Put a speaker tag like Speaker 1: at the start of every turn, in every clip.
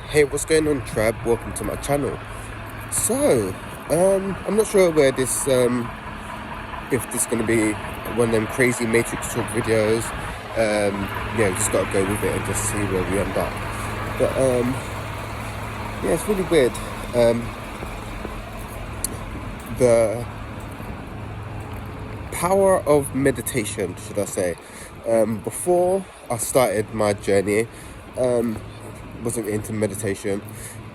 Speaker 1: Hey, what's going on, Trab? Welcome to my channel. So, I'm not sure where this, if this is going to be one of them crazy Matrix talk videos. Just got to go with it and just see where we end up. But, yeah, it's really weird. The power of meditation, should I say. Before I started my journey, wasn't into meditation,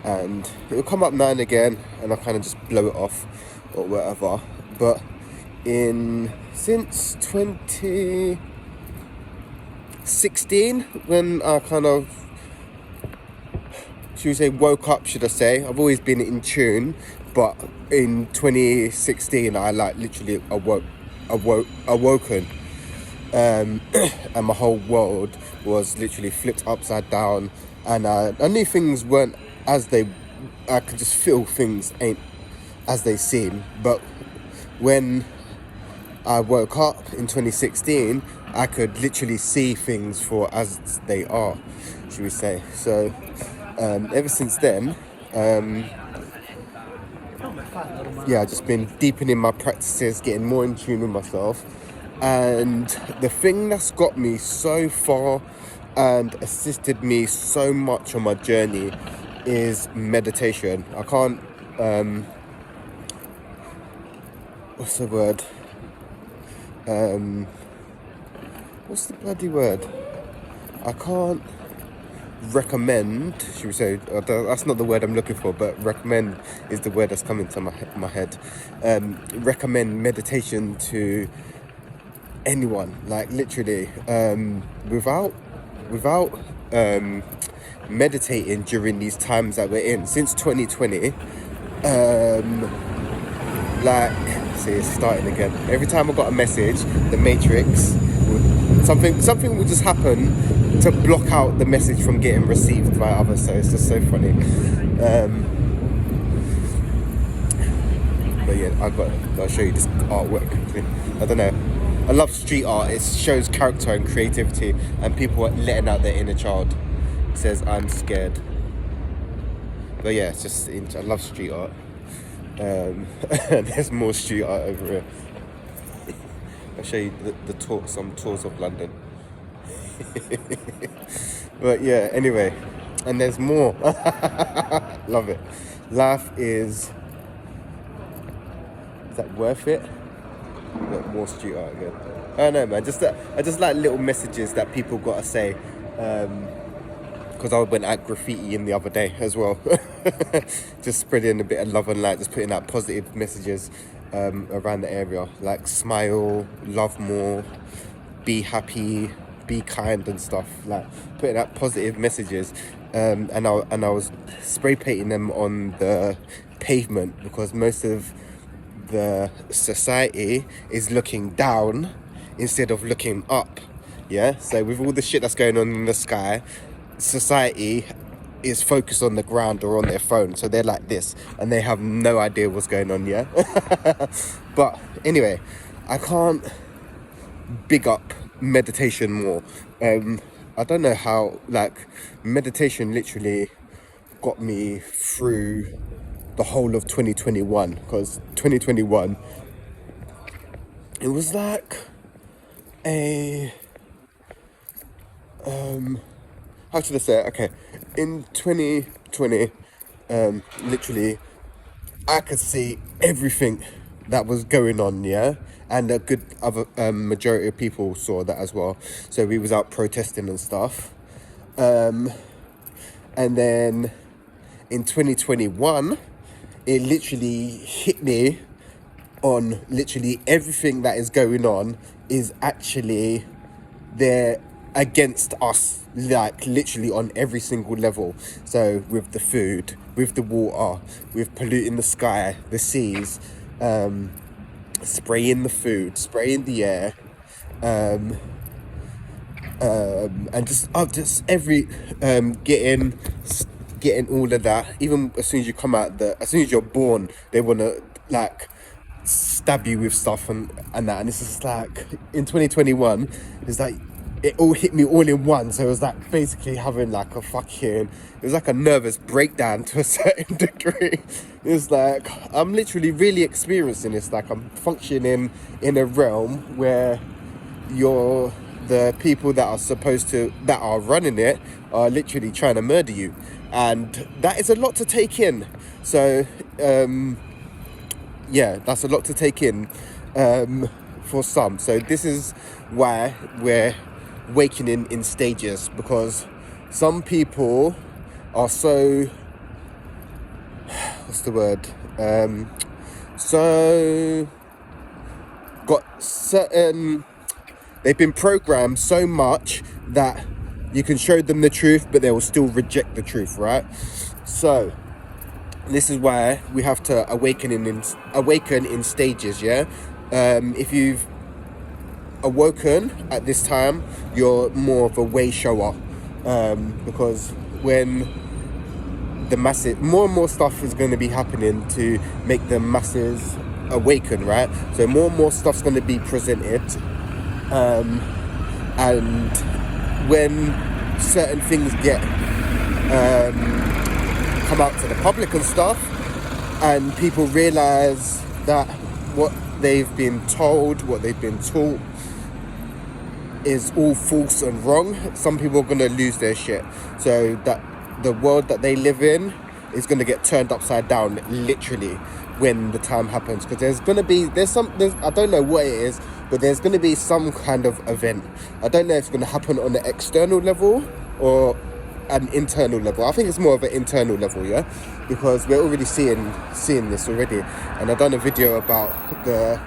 Speaker 1: and it would come up now and again and I kind of just blow it off or whatever. But since 2016, when I kind of, should we say, woke up, should I say, I've always been in tune, but in 2016 I like literally awoken, and my whole world was literally flipped upside down, and I knew things weren't I could just feel things ain't as they seem. But when I woke up in 2016, I could literally see things for as they are, should we say. So ever since then, I've just been deepening my practices, getting more in tune with myself. And the thing that's got me so far and assisted me so much on my journey is meditation. I can't, what's the word? What's the bloody word? I can't recommend, should we say, that's not the word I'm looking for, but recommend is the word that's coming to my head. Recommend meditation to anyone, like literally, without meditating during these times that we're in since 2020. See, it's starting again. Every time I got a message, the Matrix something would just happen to block out the message from getting received by others. So it's just so funny. But yeah, I'll show you this artwork quickly. I don't know. I love street art. It shows character and creativity, and people are letting out their inner child. It says, "I'm scared." But yeah, it's just, I love street art. There's more street art over here. I'll show you some tours of London. But yeah, anyway, and there's more. Love it. Life is that worth it? Look, more street art again. I don't know, man. I just like little messages that people gotta say. Because I went at graffiti in the other day as well. Just spreading a bit of love and light, just putting out positive messages around the area, like smile, love more, be happy, be kind and stuff. Like putting out positive messages, and I was spray painting them on the pavement, because most of the society is looking down instead of looking up. Yeah, so with all the shit that's going on in the sky, society is focused on the ground or on their phone, so they're like this and they have no idea what's going on. Yeah. But anyway, I can't big up meditation more. I don't know how, like, meditation literally got me through the whole of 2021, because 2021, it was like a how should I say it? Okay, in 2020, literally, I could see everything that was going on, yeah, and a good other majority of people saw that as well. So we was out protesting and stuff, and then in 2021, it literally hit me on literally everything that is going on is actually there against us, like literally on every single level. So with the food, with the water, with polluting the sky, the seas, spraying the food, spraying the air, and just every getting all of that. Even as soon as you come out, as soon as you're born, they want to like stab you with stuff and that. And it's just like in 2021, it's like it all hit me all in one. So it was like basically having like it was like a nervous breakdown to a certain degree. It's like I'm literally really experiencing this. Like I'm functioning in a realm where the people that are running it are literally trying to murder you, and that is a lot to take in. So that's a lot to take in for some. So this is why we're awakening in stages, because some people are so got certain, they've been programmed so much that you can show them the truth but they will still reject the truth, right? So this is why we have to awaken in stages. If you've awoken at this time, you're more of a way shower, because when the masses, more and more stuff is going to be happening to make the masses awaken, right? So more and more stuff's going to be presented, and when certain things get come out to the public and stuff, and people realize that what they've been told, what they've been taught is all false and wrong, some people are going to lose their shit. So that the world that they live in is going to get turned upside down, literally, when the time happens. Because there's I don't know what it is, but there's going to be some kind of event. I don't know if it's going to happen on the external level or an internal level. I think it's more of an internal level, because we're already seeing this already. And I've done a video about the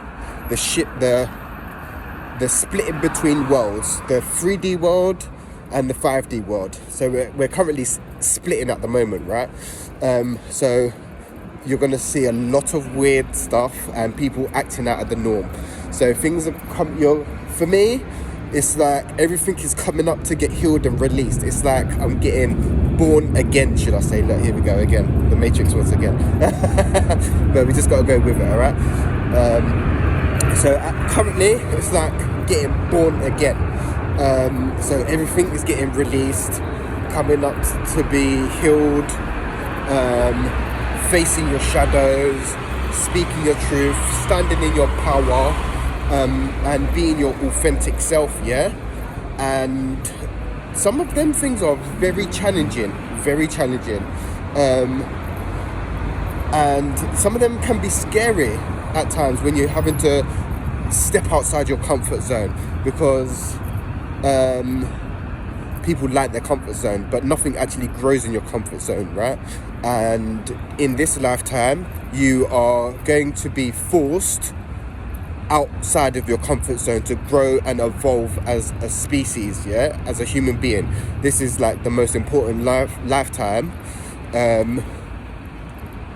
Speaker 1: splitting between worlds, the 3D world and the 5D world. So we're currently splitting at the moment, right? So you're going to see a lot of weird stuff and people acting out of the norm. So things for me, it's like everything is coming up to get healed and released. It's like I'm getting born again, should I say. Look, here we go again, the Matrix once again. But we just got to go with it, all right? So currently it's like getting born again. So everything is getting released, coming up to be healed, facing your shadows, speaking your truth, standing in your power, and being your authentic self, and some of them things are very challenging, and some of them can be scary at times when you're having to step outside your comfort zone, because people like their comfort zone, but nothing actually grows in your comfort zone, right? And in this lifetime, you are going to be forced outside of your comfort zone to grow and evolve as a species, as a human being. This is like the most important lifetime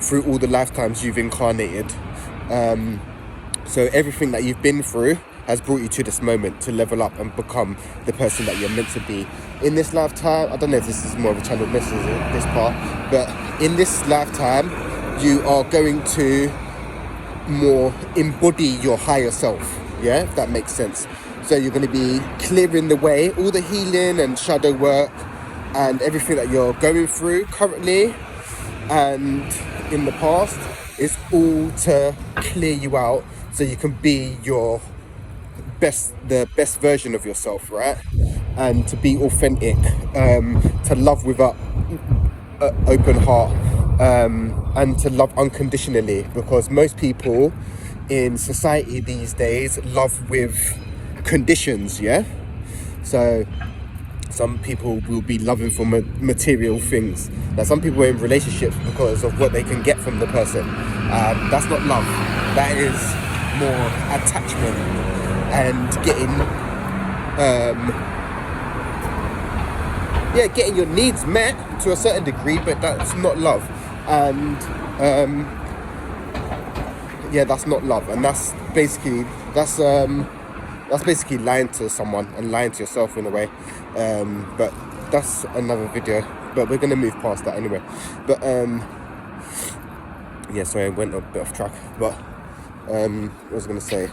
Speaker 1: through all the lifetimes you've incarnated. So everything that you've been through has brought you to this moment to level up and become the person that you're meant to be. In this lifetime, I don't know if this is more of a channel message, this part, but in this lifetime, you are going to more embody your higher self, if that makes sense. So you're going to be clearing the way, all the healing and shadow work and everything that you're going through currently and in the past is all to clear you out so you can be the best version of yourself, right? And to be authentic, to love with an open heart, and to love unconditionally, because most people in society these days love with conditions, so some people will be loving for material things. Now some people are in relationships because of what they can get from the person. That's not love, that is more attachment and getting your needs met to a certain degree, but that's not love. And that's not love, and that's basically lying to someone and lying to yourself in a way. But that's another video, but we're gonna move past that anyway. But sorry, I went a bit off track. But what was I gonna say?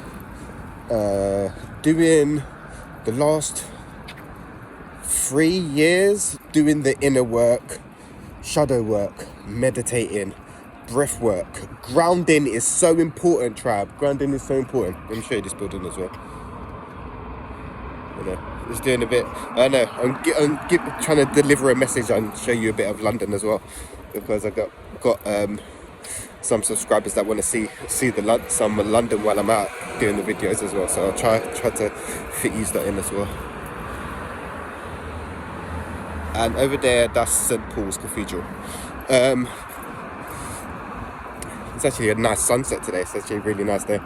Speaker 1: Doing the last 3 years doing the inner work, shadow work, meditating, breath work. Grounding is so important, tribe. Grounding is so important. Let me show you this building as well. It's doing a bit. I know. I'm trying to deliver a message and show you a bit of London as well, because I got some subscribers that want to see some London while I'm out doing the videos as well. So I'll try to fit you that in as well. And over there, that's St. Paul's Cathedral. It's actually a nice sunset today. It's actually a really nice day.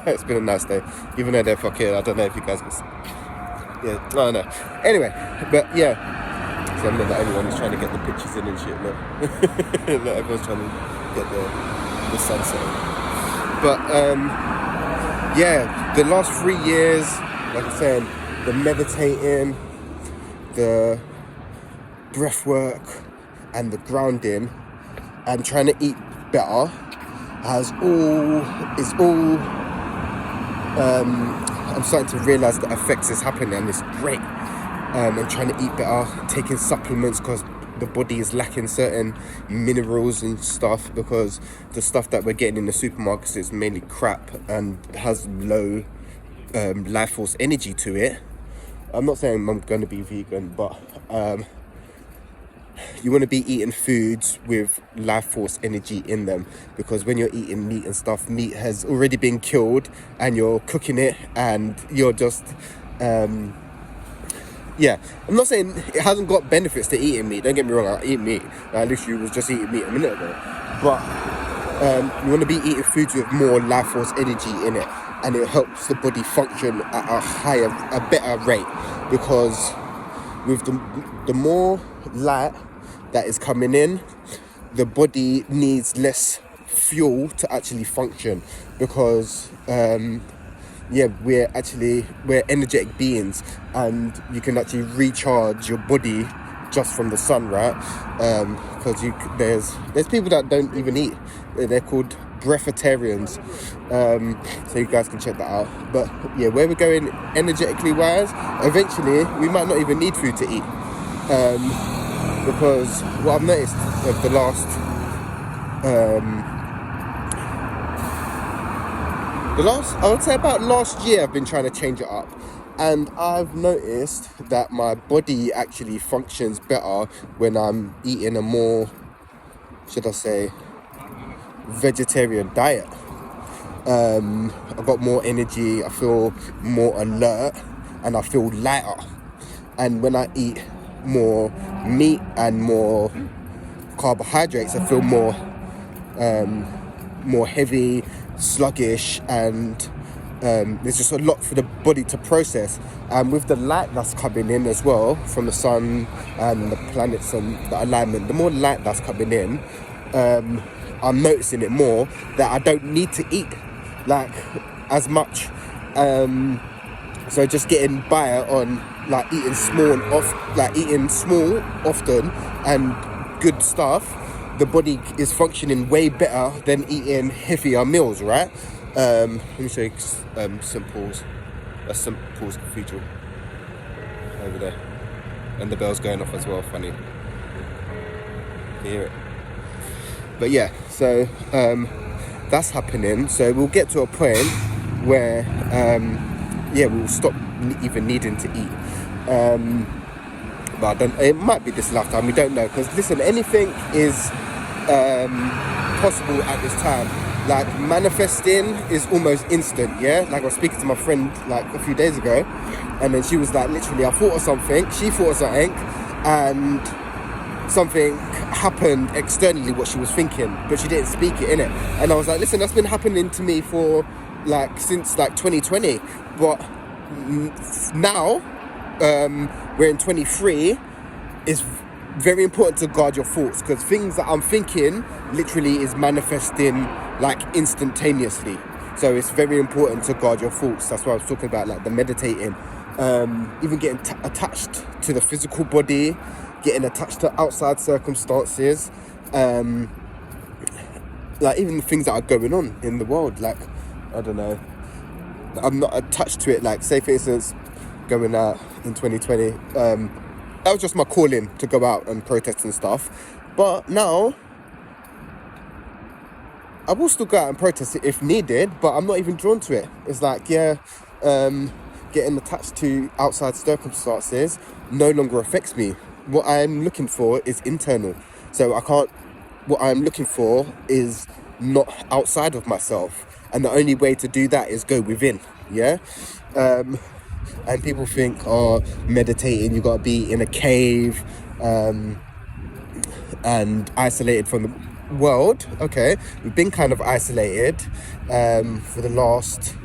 Speaker 1: It's been a nice day, even though they're fucking. I don't know if you guys can see. Yeah, I don't know. Anyway, but yeah. So I'm not the only one who's trying to get the pictures in and shit. No, no, everyone's trying to get the sunset. But yeah, the last 3 years, like I said, the meditating, the breath work, and the grounding, and trying to eat better I'm starting to realise the effects is happening, and it's great. I'm trying to eat better, taking supplements because the body is lacking certain minerals and stuff, because the stuff that we're getting in the supermarkets is mainly crap and has low life force energy to it. I'm not saying I'm going to be vegan, but you want to be eating foods with life force energy in them, because when you're eating meat and stuff, meat has already been killed and you're cooking it and you're just yeah, I'm not saying it hasn't got benefits to eating meat, don't get me wrong. I eat meat. I literally was just eating meat a minute ago, but you want to be eating foods with more life force energy in it, and it helps the body function at a better rate, because with the more light that is coming in, the body needs less fuel to actually function, because we're energetic beings, and you can actually recharge your body just from the sun, right? Because there's people that don't even eat. They're called breatharians. So you guys can check that out. But yeah, where we're going energetically wise, eventually we might not even need food to eat. Because what I've noticed of the last I would say about last year, I've been trying to change it up, and I've noticed that my body actually functions better when I'm eating a more, should I say, vegetarian diet. I've got more energy, I feel more alert, and I feel lighter. And when I eat more meat and more carbohydrates, I feel more heavy, sluggish, and there's just a lot for the body to process. And with the light that's coming in as well from the sun and the planets and the alignment, the more light that's coming in, I'm noticing it more that I don't need to eat like as much. So just getting by on like eating small often and good stuff, the body is functioning way better than eating heavier meals, right? Let me show you St. Paul's. That's St. Paul's Cathedral over there, and the bell's going off as well. Funny, you hear it. But yeah, so that's happening. So we'll get to a point where we'll stop even needing to eat. But it might be this lifetime, we don't know, because listen, anything is possible at this time. Like manifesting is almost instant, yeah? Like I was speaking to my friend like a few days ago, and then she was like, literally, I thought of something, she thought of something, and something happened externally what she was thinking, but she didn't speak it, innit? And I was like, listen, that's been happening to me for like since like 2020, but now we're in 23. It's very important to guard your thoughts, because things that I'm thinking literally is manifesting like instantaneously. So it's very important to guard your thoughts. That's why I was talking about like the meditating, even getting attached to the physical body, getting attached to outside circumstances, like even the things that are going on in the world. Like, I don't know, I'm not attached to it. Like, say for instance, going out in 2020, that was just my calling to go out and protest and stuff. But now I will still go out and protest it if needed, but I'm not even drawn to it. It's like, getting attached to outside circumstances no longer affects me. What I'm looking for is internal. So what I'm looking for is not outside of myself. And the only way to do that is go within, yeah? And people think, oh, meditating, you got to be in a cave and isolated from the world. Okay, we've been kind of isolated for the last,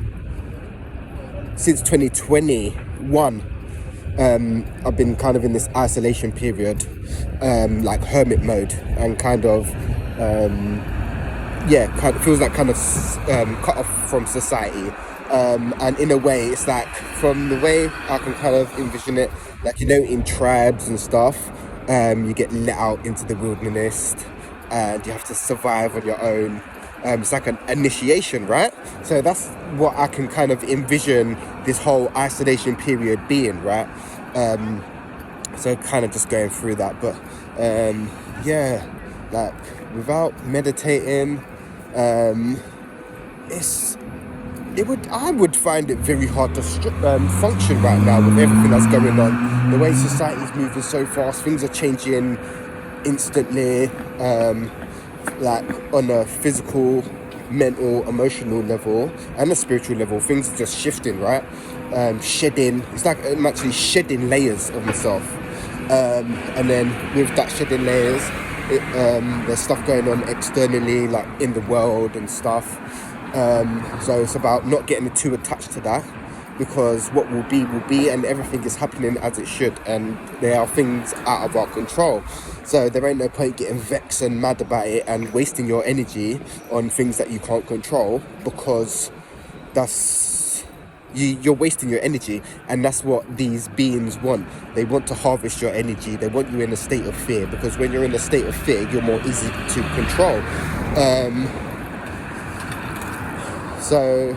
Speaker 1: since 2021. I've been kind of in this isolation period, like hermit mode, and kind of feels like kind of cut off from society. And in a way, it's like, from the way I can kind of envision it, like, in tribes and stuff, you get let out into the wilderness and you have to survive on your own. It's like an initiation, right? So that's what I can kind of envision this whole isolation period being, right? So kind of just going through that, but like, without meditating, I would find it very hard to function right now with everything that's going on. The way society's moving so fast, things are changing instantly, like on a physical, mental, emotional level and a spiritual level. Things are just shifting, right? It's like I'm actually shedding layers of myself, and then with that shedding layers, there's stuff going on externally, like in the world and stuff. So it's about not getting too attached to that, because what will be, and everything is happening as it should, and there are things out of our control. So there ain't no point getting vexed and mad about it and wasting your energy on things that you can't control, because you're wasting your energy, and that's what these beings want. They want to harvest your energy. They want you in a state of fear, because when you're in a state of fear, you're more easy to control. So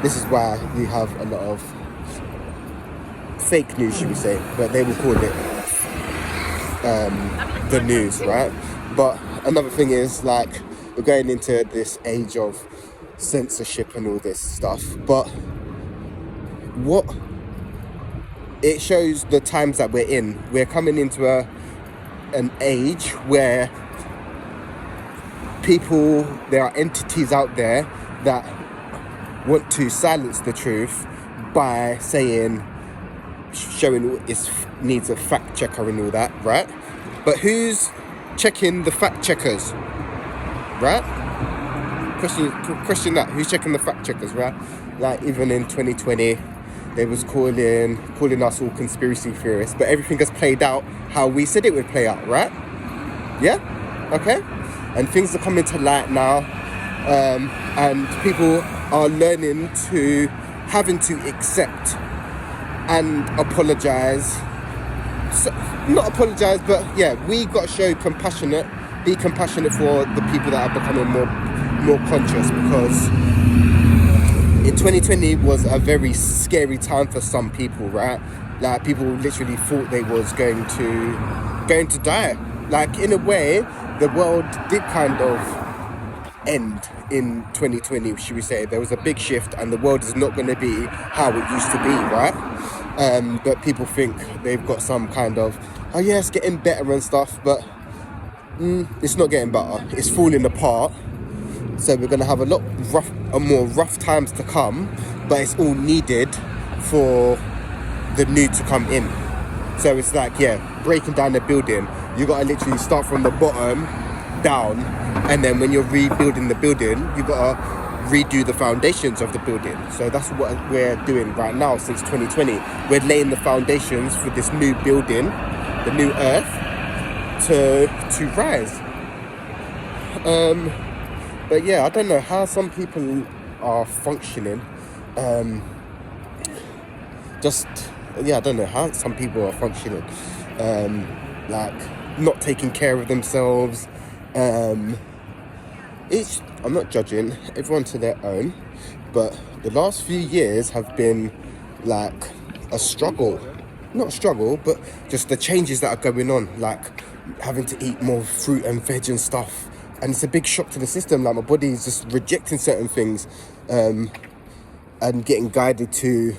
Speaker 1: this is why you have a lot of fake news, should we say, but they will call it the news, right? But another thing is, like, we're going into this age of censorship and all this stuff, but what it shows, the times that we're in, we're coming into an age where there are entities out there that want to silence the truth by showing it needs a fact checker and all that, right? But who's checking the fact checkers, right? Question that. Who's checking the fact checkers, right? Like, even in 2020, they was calling us all conspiracy theorists, but everything has played out how we said it would play out, right? Yeah? Okay? And things are coming to light now, and people are having to accept and apologize. Not apologize, but yeah, we got to be compassionate for the people that are becoming more conscious, because in 2020 was a very scary time for some people, right? Like, people literally thought they was going to die. Like, in a way, the world did kind of end in 2020, should we say. There was a big shift, and the world is not going to be how it used to be, right? But people think they've got some kind of, oh yeah, it's getting better and stuff, but it's not getting better. It's falling apart. So we're going to have a lot more rough times to come, but it's all needed for the new to come in. So it's like, breaking down the building, you got to literally start from the bottom down, and then when you're rebuilding the building, you got to redo the foundations of the building. So that's what we're doing right now. Since 2020, we're laying the foundations for this new building, the new earth, to rise. But yeah, I don't know how some people are functioning. I don't know how some people are functioning. Like, not taking care of themselves. I'm not judging, everyone to their own, but the last few years have been like a struggle. not struggle, but just the changes that are going on, like having to eat more fruit and veg and stuff. And it's a big shock to the system. Like my body is just rejecting certain things, and getting guided to,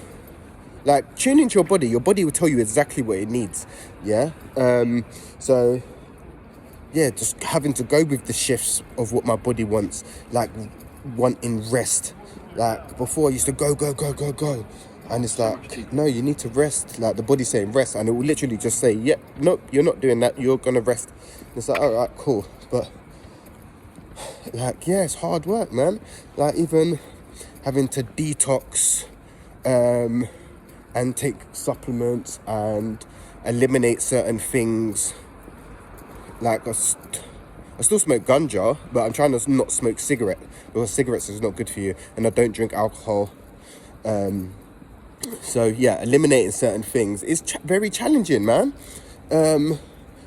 Speaker 1: like, tune into your body. Your body will tell you exactly what it needs. Yeah. So yeah, just having to go with the shifts of what my body wants, like wanting rest. Like before I used to go, and it's like, no, you need to rest. Like the body's saying rest, and it will literally just say, yep, nope, you're not doing that, you're gonna rest. And it's like, all right, cool. But like, yeah, it's hard work, man. Like even having to detox, and take supplements and eliminate certain things. Like I still smoke ganja, but I'm trying to not smoke cigarette, because cigarettes is not good for you, and I don't drink alcohol. So yeah, eliminating certain things is very challenging, man,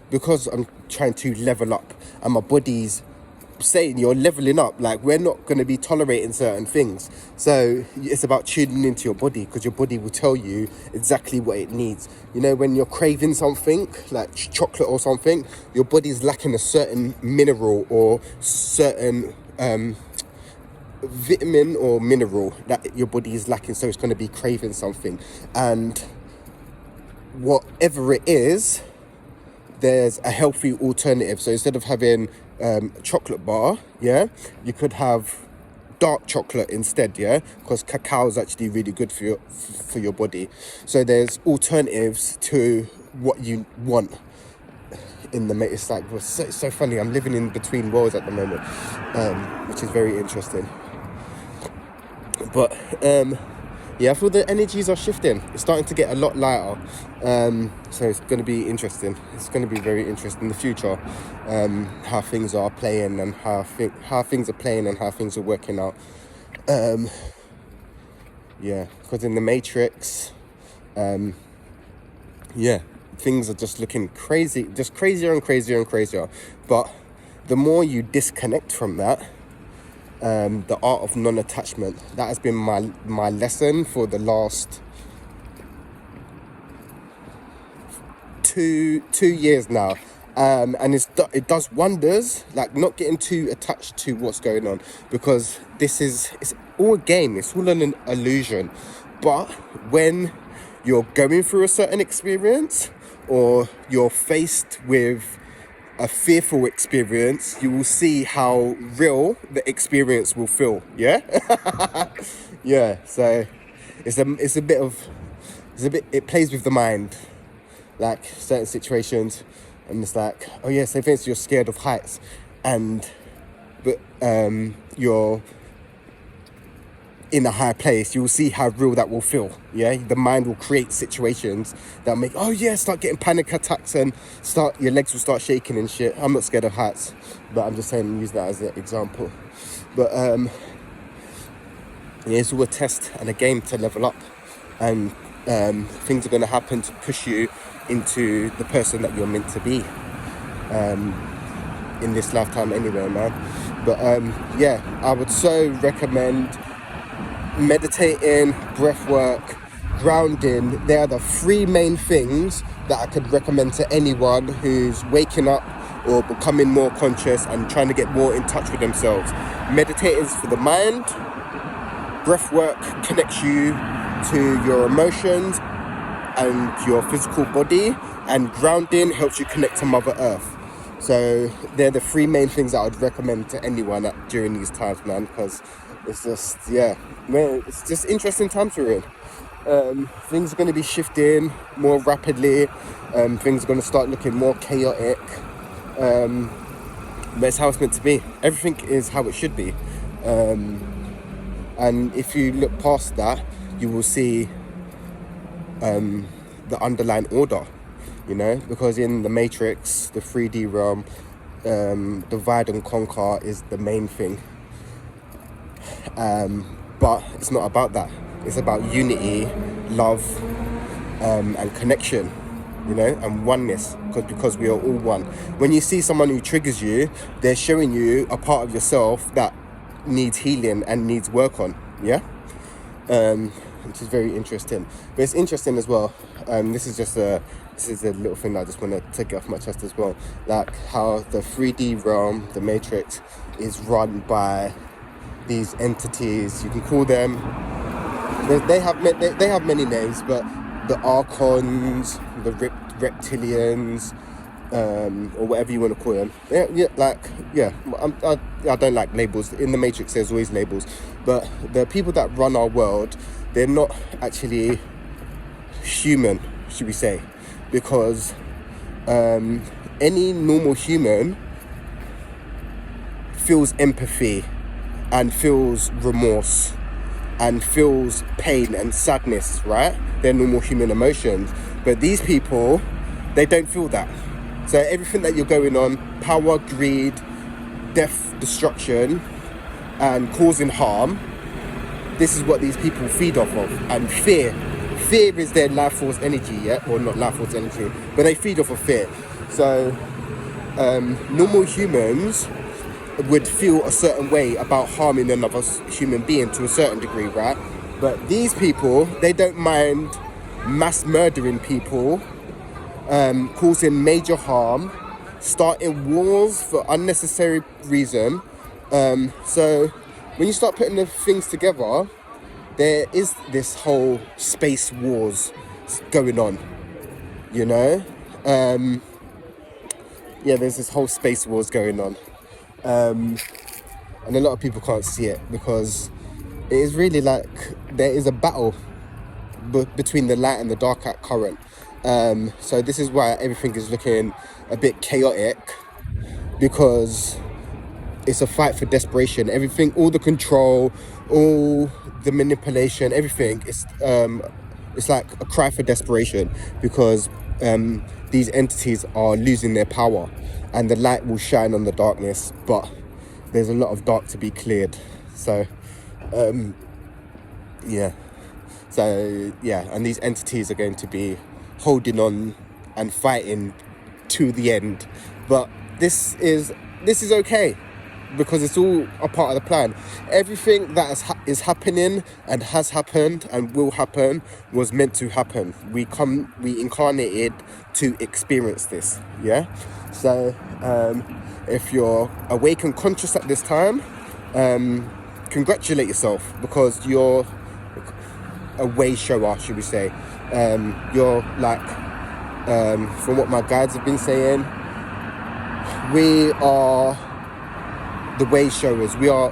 Speaker 1: because I'm trying to level up, and my body's saying you're leveling up. Like, we're not going to be tolerating certain things. So it's about tuning into your body, because your body will tell you exactly what it needs. You know, when you're craving something like chocolate or something, your body's lacking a certain mineral or certain vitamin or mineral that your body is lacking, so it's going to be craving something. And whatever it is, there's a healthy alternative. So instead of having chocolate bar, yeah, you could have dark chocolate instead, yeah, because cacao is actually really good for your body. So there's alternatives to what you want in the it's like, it's so funny. I'm living in between worlds at the moment, which is very interesting. But yeah, I feel the energies are shifting. It's starting to get a lot lighter. So it's going to be interesting. It's going to be very interesting in the future, how things are playing and how things are playing and how things are working out. Yeah, because in the Matrix, yeah, things are just looking crazy, just crazier and crazier and crazier. But the more you disconnect from that, the art of non-attachment, that has been my lesson for the last two years now, and it does wonders. Like, not getting too attached to what's going on, because it's all a game, it's all an illusion. But when you're going through a certain experience, or you're faced with a fearful experience, you will see how real the experience will feel. Yeah. Yeah, so it plays with the mind, like certain situations. And it's like, oh yeah, say for instance you're scared of heights, but you're in a high place, you'll see how real that will feel. Yeah, the mind will create situations that make, oh yeah, start getting panic attacks, and your legs will start shaking and shit. I'm not scared of heights, but I'm just saying, use that as an example. But yeah, it's all a test and a game to level up, and things are going to happen to push you into the person that you're meant to be, in this lifetime anyway, man. But yeah, I would so recommend meditating, breath work, grounding. They are the three main things that I could recommend to anyone who's waking up or becoming more conscious and trying to get more in touch with themselves. Meditating is for the mind, breath work connects you to your emotions and your physical body, and grounding helps you connect to Mother Earth. So they're the three main things that I'd recommend to anyone during these times, man, because it's just, yeah, man, it's just interesting times we're in. Things are going to be shifting more rapidly. Things are going to start looking more chaotic. But it's how it's meant to be. Everything is how it should be. And if you look past that, you will see the underlying order, you know, because in the Matrix, the 3D realm, divide and conquer is the main thing. But it's not about that. It's about unity, love, and connection, you know, and oneness, because we are all one. When you see someone who triggers you, they're showing you a part of yourself that needs healing and needs work on. Yeah. which is very interesting. But it's interesting as well. This is a little thing that I just want to take it off my chest as well. Like how the 3D realm, the Matrix, is run by these entities. You can call them. They have many names, but the Archons, the Reptilians, or whatever you want to call them. I don't like labels. In the Matrix, there's always labels. But the people that run our world, they're not actually human, should we say? Because any normal human feels empathy and feels remorse and feels pain and sadness, right? They're normal human emotions. But these people, they don't feel that. So everything that you're going on, power, greed, death, destruction, and causing harm, this is what these people feed off of. And fear. Fear is their life force energy, yeah? Or not life force energy, but they feed off of fear. So normal humans would feel a certain way about harming another human being to a certain degree, right? But these people, they don't mind mass murdering people, causing major harm, starting wars for unnecessary reason. So when you start putting the things together, there is this whole space wars going on, you know? There's this whole space wars going on. And a lot of people can't see it because it is really like there is a battle between the light and the dark at current. So this is why everything is looking a bit chaotic, because it's a fight for desperation. Everything, all the control, all the manipulation, everything, it's like a cry for desperation, because these entities are losing their power, and the light will shine on the darkness, but there's a lot of dark to be cleared. So and these entities are going to be holding on and fighting to the end. But this is okay, because it's all a part of the plan. Everything that is happening and has happened and will happen was meant to happen. We incarnated to experience this, yeah? So if you're awake and conscious at this time, congratulate yourself, because you're a way shower, should we say. You're like, from what my guides have been saying, we are the way showers. We are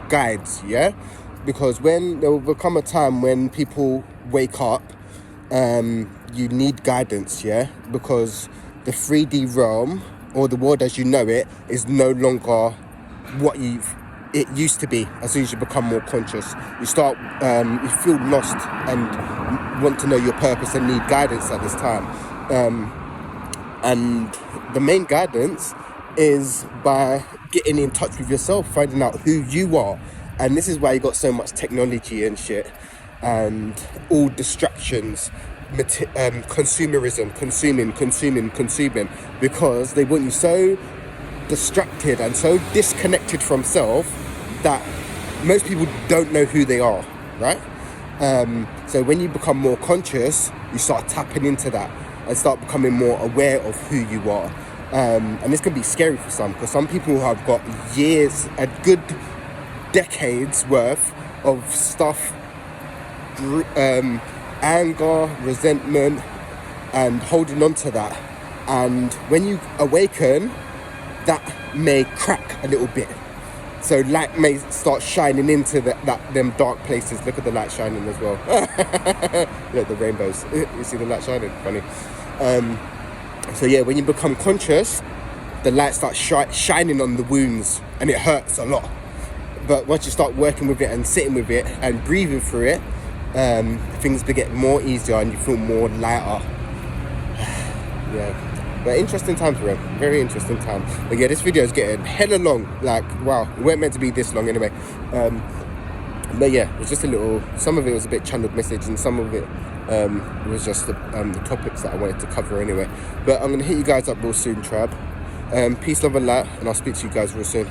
Speaker 1: guides, yeah? Because when there will become a time when people wake up, you need guidance, yeah? Because the 3D realm, or the world as you know it, is no longer what it used to be. As soon as you become more conscious, you start, you feel lost and want to know your purpose and need guidance at this time. And the main guidance is by getting in touch with yourself, finding out who you are. And this is why you got so much technology and shit, and all distractions, consumerism, consuming, because they want you so distracted and so disconnected from self that most people don't know who they are, right? So when you become more conscious, you start tapping into that and start becoming more aware of who you are. And this can be scary for some, because some people have got years, a good decades worth of stuff, anger, resentment, and holding on to that. And when you awaken, that may crack a little bit. So light may start shining into them dark places. Look at the light shining as well. Look, the rainbows. You see the light shining? Funny. So yeah, when you become conscious, the light starts shining on the wounds, and it hurts a lot. But once you start working with it and sitting with it and breathing through it, things get more easier and you feel more lighter. Yeah. But interesting times, bro. Very interesting time. But yeah, this video is getting hella long. Like, wow, it weren't meant to be this long anyway. But yeah, it was just a little, some of it was a bit channeled message, and some of it was just the topics that I wanted to cover anyway. But I'm going to hit you guys up real soon, tribe. Peace, love and light, and I'll speak to you guys real soon.